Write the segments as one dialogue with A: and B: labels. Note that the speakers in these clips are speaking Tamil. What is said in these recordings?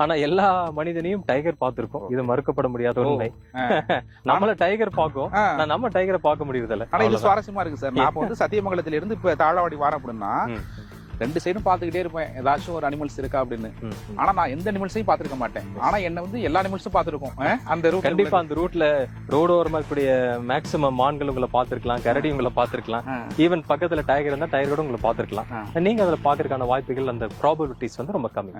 A: ஆனா எல்லா மனிதனையும் டைகர் பார்த்திருக்கோம், இது மறுக்கப்பட முடியாத உண்மை. நம்மள டைகர் பார்க்கும், நம்ம டைகரை பார்க்க முடியறதில்ல.
B: ஆனா இது சுவாரஸ்யமா இருக்கு சார். நான் வந்து சத்தியமங்கலத்துல இருந்து இப்ப தாழவாடி வரேன் அப்படின்னா ரெண்டு சைடும் பாத்துக்கிட்டே இருப்பேன், ஏதாச்சும் ஒரு அனிமல்ஸ் இருக்கா அப்படின்னு. ஆனா நான் எந்த அனிமல்ஸையும் பாத்துருக்க மாட்டேன். ஆனா என்ன வந்து எல்லா அனிமல்ஸும் பாத்துருக்கோம் அந்த ரூட்.
A: கண்டிப்பா அந்த ரூட்ல ரோடு ஓரமா இருக்கக்கூடிய மேக்ஸிமம் மான்கள் உங்களை பாத்துருக்கலாம், கரடி உங்களை பாத்துருக்கலாம், ஈவன் பக்கத்துல டைகர் இருந்தா டைகர் கூட உங்களை பாத்துருக்கலாம். நீங்க அதுல பாக்குறதுக்கான வாய்ப்புகள், அந்த ப்ராபபிலிட்டிஸ் வந்து ரொம்ப கம்மி.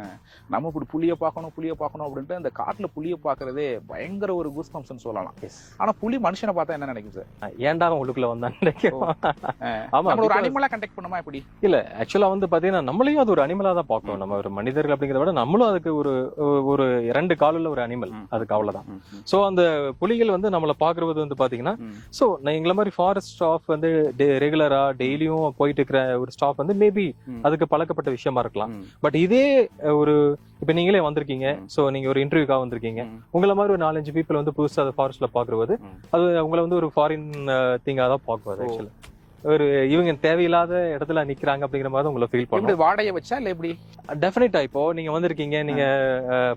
B: நம்ம இப்படி புலிய பார்க்கணும் அப்படின்ட்டு அந்த காட்டுல புலிய பாக்குறதே பயங்கர ஒரு கூஸ்பம்ஸ்னு சொல்லலாம். ஆனா புலி மனுஷனை பார்த்தா என்ன நினைக்கும் சார்?
A: ஏன்டா உள்ளுக்குள்ள வந்தான்னு நினைக்கும்.
B: ஆமா, ஒரு அனிமலா கண்டெக்ட் பண்ணுமா இப்படி?
A: இல்ல, ஆக்சுவலா வந்து பாத்தீங்கன்னா நம்மளையும் அது ஒரு அனிமலா தான் பார்க்கணும். நம்ம ஒரு மனிதர்கள் அப்படிங்கிறத விட நம்மளும் அதுக்கு ஒரு 2 காலுள்ள ஒரு அனிமல், அதுக்கு அவ்வளவுதான். சோ அந்த புலிகள் வந்து நம்மள பாக்குறது வந்து பாத்தீங்கன்னா, சோ எங்களை மாதிரி ஃபாரஸ்ட் ஸ்டாஃப் வந்து ரெகுலரா டெய்லியும் போயிட்டு இருக்கிற ஒரு ஸ்டாஃப் வந்து மேபி அதுக்கு பழக்கப்பட்ட விஷயமா இருக்கலாம். பட் இதே ஒரு இப்ப நீங்களே வந்திருக்கீங்க, சோ நீங்க ஒரு இன்டர்வியூக்காக வந்திருக்கீங்க, உங்களை மாதிரி ஒரு 4-5 பீப்புள் வந்து புதுசா அதை ஃபாரஸ்ட்ல பாக்குறது, அது உங்களை வந்து ஒரு ஃபாரின் திங்கா தான் பாக்குவது. ஆக்சுவலா ஒரு இவங்க தேவையில்லாத இடத்துல நிக்கிறாங்க அப்படிங்கிற மாதிரி உங்களை ஃபீல் பண்ணுங்க.
B: வாடகை வச்சா இல்ல எப்படி?
A: டெஃபினட்டா இப்போ நீங்க வந்திருக்கீங்க, நீங்க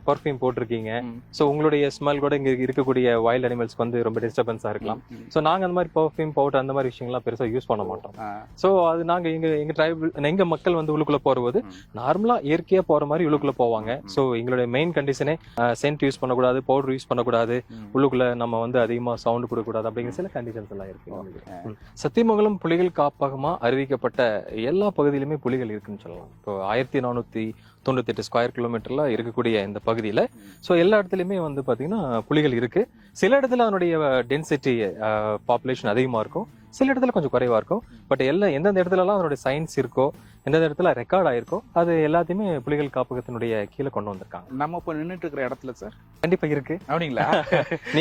A: பர்ஃபியூம் போட்டிருக்கீங்க, சோ உங்களுடைய ஸ்மெல் கூட இங்க இருக்கக்கூடிய வைல்ட் அனிமல்ஸ்க்கு வந்து ரொம்ப டிஸ்டர்பன்ஸா இருக்கலாம். சோ நாங்க அந்த மாதிரி பர்ஃபியூம் பவுடர் அந்த மாதிரி விஷயங்கள்லாம் பெருசா யூஸ் பண்ண மாட்டோம். சோ அது நாங்க எங்க ட்ரைபல் எங்க மக்கள் வந்து உள்ளுக்குள்ள போறது நார்மலா இயற்கையா போற மாதிரி உள்ளுக்குள்ள போவாங்க. சோ எங்களுடைய மெயின் கண்டிஷனே சென்ட் யூஸ் பண்ணக்கூடாது, பவுடர் யூஸ் பண்ணக்கூடாது, உள்ளுக்குள்ள நம்ம வந்து அதிகமா சவுண்ட் கொடுக்கக்கூடாது அப்படிங்கிற சில கண்டிஷன்ஸ் எல்லாம் இருக்கு. சத்தியமங்கலம் புலிகள் காப்பகமா அறிவிக்கப்பட்ட எல்லா பகுதியிலுமே புலிகள் இருக்குன்னு சொல்லலாம். இப்போ 1498 ஸ்கொயர் கிலோமீட்டர்ல இருக்கக்கூடிய இந்த பகுதியில சோ எல்லா இடத்துலயுமே வந்து பாத்தீங்கன்னா புலிகள் இருக்கு. சில இடத்துல அதனுடைய டென்சிட்டி பாப்புலேஷன் அதிகமா இருக்கும், சில இடத்துல கொஞ்சம் குறைவா இருக்கும். பட் எந்தெந்த இடத்துல எல்லாம் அதனுடைய சயின்ஸ் இருக்கோ, எந்தெந்த இடத்துல ரெக்கார்ட் ஆயிருக்கோ, அது எல்லாத்தையுமே புலிகள் காப்பகத்தினுடைய கீழே கொண்டு வந்திருக்காங்க.
B: நம்ம இப்ப நின்றுட்டு இருக்கிற இடத்துல சார்
A: கண்டிப்பா இருக்கு.
B: அப்படிங்களா?
A: நீங்க